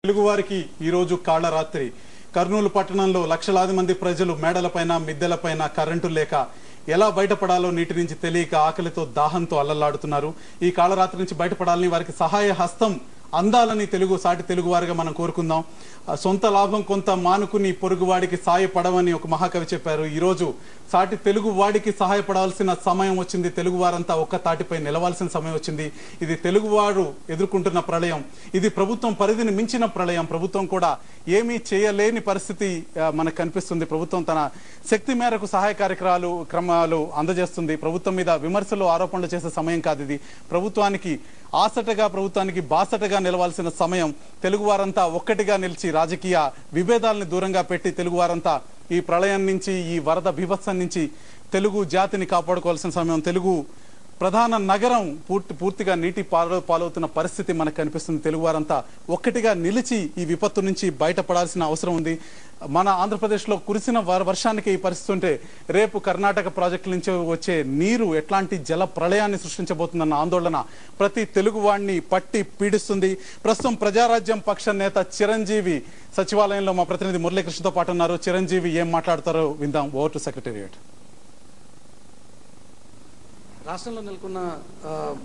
తెలుగువారికి ఈరోజు కాళరాత్రి కర్నూలు పట్టణంలో లక్షలాది మంది ప్రజలు మేడలపైన మిద్దెలపైన కరెంటు లేక ఎలా బయటపడాలో నీటి నుంచి తెలియక ఆకలితో దాహంతో అల్లల్లాడుతున్నారు. ఈ కాళరాత్రి నుంచి బయటపడాలని వారికి సహాయ హస్తం అందాలని సాటి తెలుగువారిగా మనం కోరుకుందాం. సొంత లాభం కొంత మానుకుని పొరుగువాడికి సాయపడవని ఒక మహాకవి చెప్పారు. ఈరోజు సాటి తెలుగువాడికి సహాయపడాల్సిన సమయం వచ్చింది. తెలుగువారంతా ఒక్క తాటిపై నిలవాల్సిన సమయం వచ్చింది. ఇది తెలుగువారు ఎదుర్కొంటున్న ప్రళయం. ఇది ప్రభుత్వం పరిధిని మించిన ప్రళయం. ప్రభుత్వం కూడా ఏమీ చేయలేని పరిస్థితి మనకు కనిపిస్తుంది. ప్రభుత్వం తన శక్తి మేరకు సహాయ క్రమాలు అందజేస్తుంది. ప్రభుత్వం మీద విమర్శలు ఆరోపణలు చేసే సమయం కాదు ఇది. ప్రభుత్వానికి బాసటగా నిలవాల్సిన సమయం. తెలుగువారంతా ఒక్కటిగా నిలిచి రాజకీయ విభేదాలను దూరంగా పెట్టి తెలుగువారంతా ఈ ప్రళయం నుంచి, ఈ వరద బీభత్సం నుంచి తెలుగు జాతిని కాపాడుకోవాల్సిన సమయం. తెలుగు ప్రధాన నగరం పూర్తిగా నీటి పాలవుతున్న పరిస్థితి మనకు కనిపిస్తుంది. తెలుగువారంతా ఒక్కటిగా నిలిచి ఈ విపత్తు నుంచి బయటపడాల్సిన అవసరం ఉంది. మన ఆంధ్రప్రదేశ్లో కురిసిన వర్షానికి ఈ పరిస్థితి ఉంటే రేపు కర్ణాటక ప్రాజెక్టుల నుంచి వచ్చే నీరు ఎట్లాంటి జల ప్రళయాన్ని సృష్టించబోతుందన్న ఆందోళన ప్రతి తెలుగువాడిని పట్టి పీడిస్తుంది. ప్రస్తుతం ప్రజారాజ్యం పక్ష నేత చిరంజీవి సచివాలయంలో మా ప్రతినిధి మురళీకృష్ణతో పాటు ఉన్నారు. చిరంజీవి ఏం మాట్లాడతారో విందాం. Over to secretariat. రాష్ట్రంలో నెలకొన్న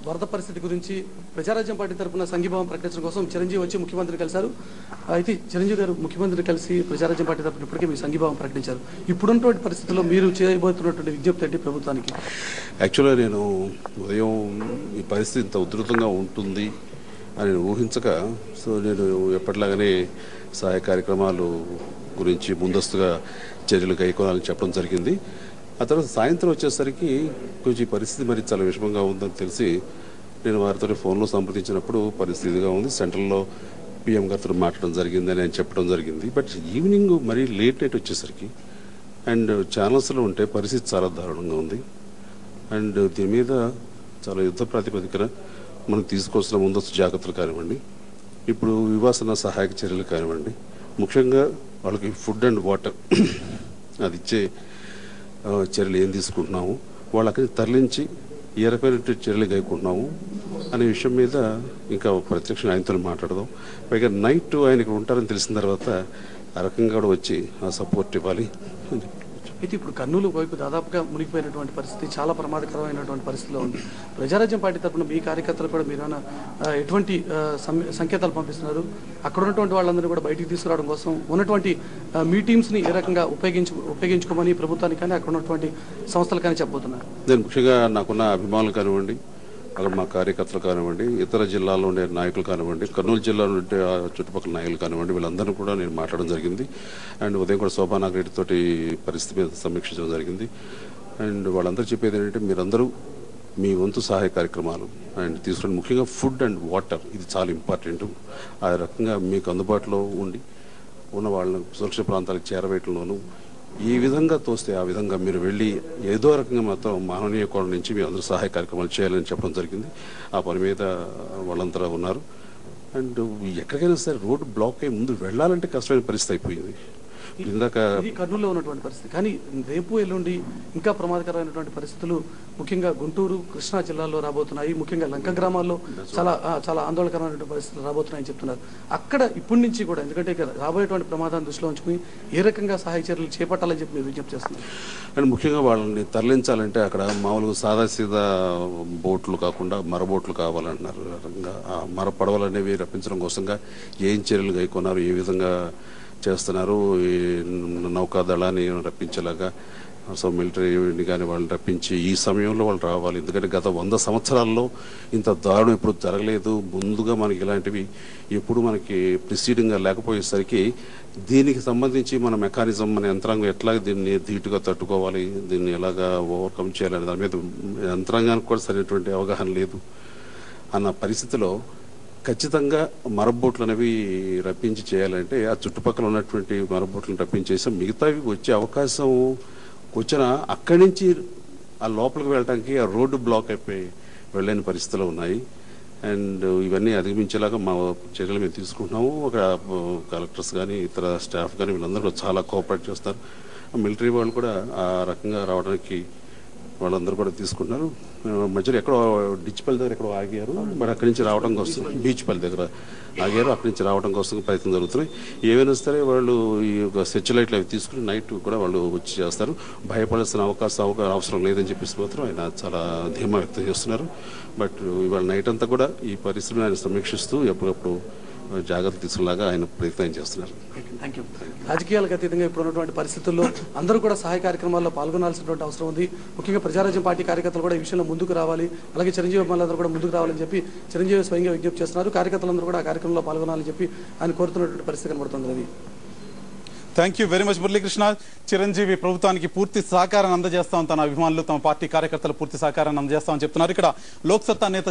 వరద పరిస్థితి గురించి ప్రజారాజ్యం పార్టీ తరఫున సంఘీభావం ప్రకటించడం కోసం చిరంజీవి వచ్చి ముఖ్యమంత్రిని కలిశారు. అయితే చిరంజీవి గారు ముఖ్యమంత్రిని కలిసి ప్రజారాజ్యం పార్టీ తరఫున ఇప్పటికే మీ సంఘీభావం ప్రకటించారు. ఇప్పుడున్నటువంటి పరిస్థితుల్లో మీరు చేయబోతున్నటువంటి విజ్ఞప్తి ఏంటి ప్రభుత్వానికి? యాక్చువల్గా నేను ఉదయం ఈ పరిస్థితి ఇంత ఉధృతంగా ఉంటుంది అని ఊహించక, సో నేను ఎప్పటిలాగానే సహాయ కార్యక్రమాలు గురించి ముందస్తుగా చర్యలు కైకొనాలని చెప్పడం జరిగింది. ఆ తర్వాత సాయంత్రం వచ్చేసరికి కొంచెం పరిస్థితి మరి చాలా విషమంగా ఉందని తెలిసి నేను వారితో ఫోన్లో సంప్రదించినప్పుడు పరిస్థితిగా ఉంది, సెంట్రల్లో పిఎం గారితో మాట్లాడడం జరిగింది అని చెప్పడం జరిగింది. బట్ ఈవినింగ్ మరీ లేట్ నైట్ వచ్చేసరికి అండ్ ఛానల్స్లో ఉంటే పరిస్థితి చాలా దారుణంగా ఉంది. అండ్ దీని మీద చాలా యుద్ధ ప్రాతిపదికన మనం తీసుకోవాల్సిన ముందస్తు జాగ్రత్తలు కానివ్వండి, ఇప్పుడు వివాసన సహాయక చర్యలు కానివ్వండి, ముఖ్యంగా వాళ్ళకి ఫుడ్ అండ్ వాటర్ అది ఇచ్చే చర్యలు ఏం తీసుకుంటున్నాము, వాళ్ళకి తరలించి ఏ రకమైన చర్యలు కైకుంటున్నాము అనే విషయం మీద ఇంకా ప్రత్యక్ష ఆయనతో మాట్లాడదాం. పైగా నైట్ ఆయనకు ఉంటారని తెలిసిన తర్వాత ఆ రకంగా కూడా వచ్చి ఆ సపోర్ట్ ఇవ్వాలి. అయితే ఇప్పుడు కర్నూలు వైపు దాదాపుగా మునిగిపోయినటువంటి పరిస్థితి, చాలా ప్రమాదకరమైనటువంటి పరిస్థితిలో ఉంది. ప్రజారాజ్యం పార్టీ తరఫున మీ కార్యకర్తలు కూడా మీరు ఎటువంటి సంకేతాలు పంపిస్తున్నారు? అక్కడ ఉన్నటువంటి వాళ్ళందరినీ కూడా బయటికి తీసుకురావడం కోసం ఉన్నటువంటి మీ టీమ్స్ని ఏ రకంగా ఉపయోగించుకోమని ప్రభుత్వానికి కానీ అక్కడ ఉన్నటువంటి సంస్థలు కానీ చెప్పబోతున్నారు? నేను ముఖ్యంగా నాకున్న అభిమానులు కానివ్వండి, అక్కడ మా కార్యకర్తలు కానివ్వండి, ఇతర జిల్లాల్లో ఉండే నాయకులు కానివ్వండి, కర్నూలు జిల్లాలో ఉండే చుట్టుపక్కల నాయకులు కానివ్వండి, వీళ్ళందరూ కూడా నేను మాట్లాడడం జరిగింది. అండ్ ఉదయం కూడా శోభానాగరెడ్డి తోటి పరిస్థితి మీద సమీక్షించడం జరిగింది. అండ్ వాళ్ళందరూ చెప్పేది ఏంటంటే మీరందరూ మీ వంతు సహాయ కార్యక్రమాలు అండ్ తీసుకుని ముఖ్యంగా ఫుడ్ అండ్ వాటర్ ఇది చాలా ఇంపార్టెంట్. ఆ రకంగా మీకు అందుబాటులో ఉండి ఉన్న వాళ్ళని సురక్షిత ప్రాంతాలకు చేరవేయటంలోనూ ఈ విధంగా తోస్తే ఆ విధంగా మీరు వెళ్ళి ఏదో రకంగా మాత్రం మానవీయ కోణం నుంచి మీరు అందరూ సహాయ కార్యక్రమాలు చేయాలని చెప్పడం జరిగింది. ఆ పని మీద వాళ్ళంతా ఉన్నారు. అండ్ ఎక్కడికైనా సరే రోడ్డు బ్లాక్ అయ్యి ముందు వెళ్ళాలంటే కష్టమైన పరిస్థితి అయిపోయింది. ఇందాక కర్నూలులో ఉన్నటువంటి పరిస్థితి, కానీ రేపు ఎల్లుండి ఇంకా ప్రమాదకరమైనటువంటి పరిస్థితులు ముఖ్యంగా గుంటూరు, కృష్ణా జిల్లాల్లో రాబోతున్నాయి. ముఖ్యంగా లంక గ్రామాల్లో చాలా ఆందోళనకరమైనటువంటి పరిస్థితులు రాబోతున్నాయని చెప్తున్నారు. అక్కడ ఇప్పటి నుంచి కూడా, ఎందుకంటే రాబోయేటువంటి ప్రమాదాన్ని దృష్టిలో ఉంచుకుని ఏ రకంగా సహాయ చర్యలు చేపట్టాలని చెప్పి మీరు విజ్ఞప్తి చేస్తున్నారు? అండ్ ముఖ్యంగా వాళ్ళని తరలించాలంటే అక్కడ మామూలుగా సాదాసీదా బోట్లు కాకుండా మరబోట్లు కావాలంటున్నారు. ఆ మర పడవలు అనేవి రప్పించడం కోసంగా ఏం చర్యలు కైకొన్నారు, ఏ విధంగా చేస్తున్నారు, ఈ నౌకాదళాన్ని రప్పించేలాగా, సో మిలిటరీని కానీ వాళ్ళని రప్పించి ఈ సమయంలో వాళ్ళు రావాలి. ఎందుకంటే గత 100 సంవత్సరాల్లో ఇంత దారుణం ఎప్పుడు జరగలేదు. ముందుగా మనకి ఇలాంటివి ఎప్పుడు మనకి ప్రిసీడింగ్గా లేకపోయేసరికి దీనికి సంబంధించి మన మెకానిజం, మన యంత్రాంగం ఎట్లా దీన్ని ధీటుగా తట్టుకోవాలి, దీన్ని ఎలాగా ఓవర్కమ్ చేయాలని దాని మీద యంత్రాంగానికి కూడా సరైనటువంటి అవగాహన లేదు అన్న పరిస్థితిలో ఖచ్చితంగా మరబోట్లు అనేవి రప్పించి చేయాలంటే ఆ చుట్టుపక్కల ఉన్నటువంటి మరబోట్లను రప్పించేసి మిగతావి వచ్చే అవకాశం వచ్చినా అక్కడి నుంచి ఆ లోపలికి వెళ్ళడానికి ఆ రోడ్డు బ్లాక్ అయిపోయి వెళ్ళలేని పరిస్థితులు ఉన్నాయి. అండ్ ఇవన్నీ అధిగమించేలాగా మా చర్యలు మేము తీసుకుంటున్నాము. ఒక కలెక్టర్స్ కానీ ఇతర స్టాఫ్ కానీ వీళ్ళందరూ చాలా కోఆపరేట్ చేస్తారు. మిలిటరీ వాళ్ళు కూడా ఆ రకంగా రావడానికి వాళ్ళందరూ కూడా తీసుకుంటున్నారు. మధ్యలో ఎక్కడో డిచ్పల్లి దగ్గర ఎక్కడో ఆగారు, మరి అక్కడి నుంచి రావడం కోసం బీచ్పల్లి దగ్గర ఆగారు, అక్కడి నుంచి రావడం కోసం ప్రయత్నం జరుగుతున్నాయి. ఏమైనా సరే వాళ్ళు ఈ యొక్క సెర్చ్ లైట్లు అవి తీసుకుని నైట్ కూడా వాళ్ళు వచ్చి చేస్తారు. భయపడాల్సిన అవసరం లేదని చెప్పేసి మాత్రం ఆయన చాలా ధీమా వ్యక్తం చేస్తున్నారు. బట్ ఇవాళ నైట్ అంతా కూడా ఈ పరిస్థితిని ఆయన సమీక్షిస్తూ ఎప్పటికప్పుడు జాగ్రత్త తీసుకునేలాగా ఆయన ప్రయత్నం చేస్తున్నారు. Thank you. రాజకీయాలకు అతీతంగా ఇప్పుడు ఉన్నటువంటి పరిస్థితుల్లో అందరూ కూడా సహాయ కార్యక్రమాల్లో పాల్గొనాల్సినటువంటి అవసరం ఉంది. ముఖ్యంగా ప్రజారాజ్యం పార్టీ కార్యకర్తలు కూడా ఈ విషయంలో ముందుకు రావాలి, అలాగే చిరంజీవి అభిమానులందరూ కూడా ముందుకు రావాలని చెప్పి చిరంజీవి స్వయంగా విజ్ఞప్తి చేస్తున్నారు. కార్యకర్తలందరూ కూడా ఆ కార్యక్రమంలో పాల్గొనాలని చెప్పి ఆయన కోరుతున్నటువంటి పరిస్థితి కనబడుతుంది. Ravi, thank you very much Muralikrishna. Chiranjeevi ప్రభుత్వానికి పూర్తి సహకారాన్ని అందజేస్తామని తన అభిమానులు, తమ పార్టీ కార్యకర్తలు పూర్తి సహకారాన్ని అందజేస్తామని చెప్తున్నారు. ఇక్కడ లోక్సత్తా నేత